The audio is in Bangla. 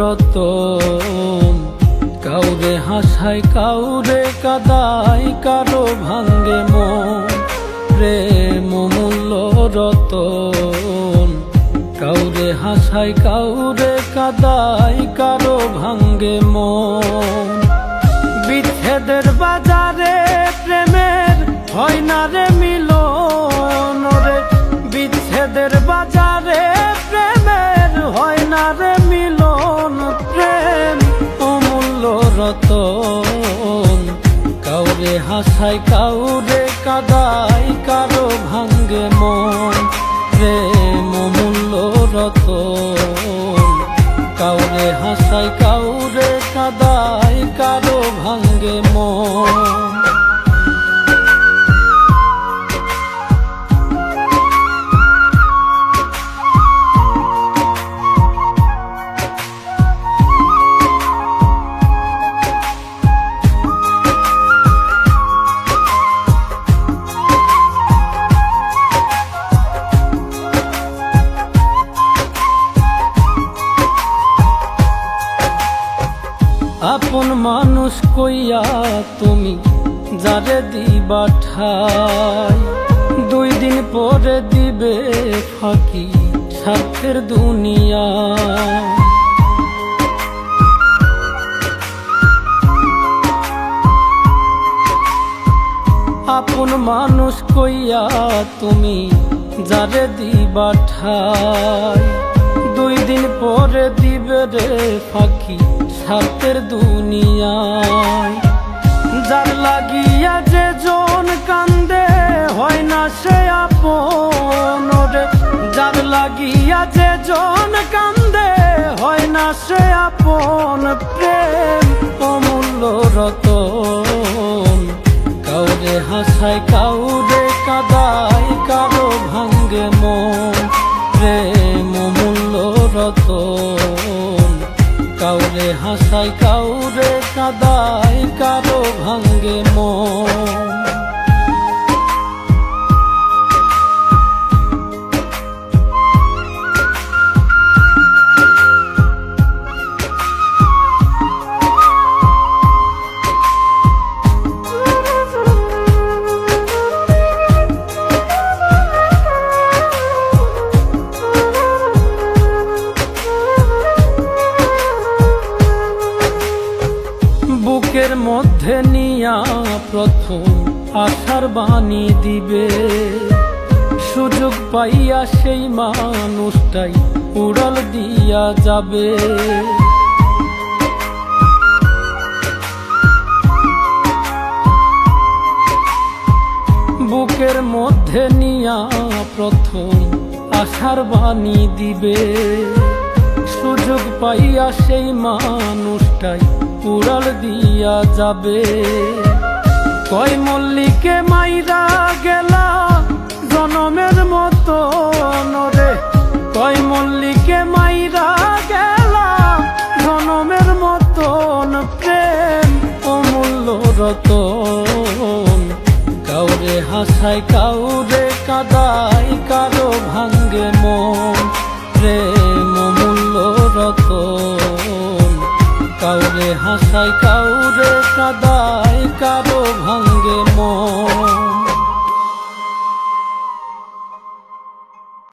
রতন। কাউরে হাসায় কাউরে কাদায়, কারো ভাঙ্গে মন। প্রেম অমূল্য রতন। কাউরে হাসায় কাউরে কাদায়, কারো ভাঙ্গে মন। বিচ্ছেদের বাজারে প্রেমের হয় না রে মিলন রে। বিচ্ছেদের বাজারে প্রেমের হয় না রে মিলন। প্রেম অমূল্য রতন। কাউরে হাসায় কাউরে কাদায়, কারো ভাঙ্গে মন। প্রেম অমূল্য রতন। কাউরে হাসায় কাউরে কাদায়, কারো ভাঙ্গে মন। আপন মানুষ কইয়া তুমি যারে দিবা ঠাই, 2 দিন পরে দিবে ফাঁকি স্বার্থের দুনিয়া। আপন মানুষ কইয়া তুমি যারে দিবা ঠাই, 2 দিন পরে দিবে রে ফাঁকি স্বার্থের দুনিয়ায়। যার লাগিয়া যে জন কান্দে হয় না সে আপন রে। যার লাগিয়া যে জন কান্দে হয় না সে আপন। প্রেম অমূল্য রতন। কাউরে হাসায় কাউরে কাদায়, কারো ভাঙ্গে মন। প্রেম অমূল্য রতন। কাউরে হাসায় কাউরে কাদায়, কারো ভাঙ্গে মন। বুকের মধ্যে নিয়া প্রথম আশার বাণী দিবে, সুযোগ পাইয়া সেই মানুষটাই উড়াল দিয়া যাবে। বুকের মধ্যে নিয়া প্রথম আশার বাণী দিবে, সুযোগ পাইয়া সেই মানুষটাই উড়াল দিয়া যাবে। কয় মল্লিকে মাইরা গেলা জনমের মতো রে। কয় মল্লিকে মাইরা গেলা জনমের মতন। প্রেম অমূল্য রতন। কাউরে হাসায় কাউরে কাদায়, কারো ভাঙ্গে মন। প্রেম অমূল্য রতন। কাউরে হাসায় কাউরে কাদায়, কারো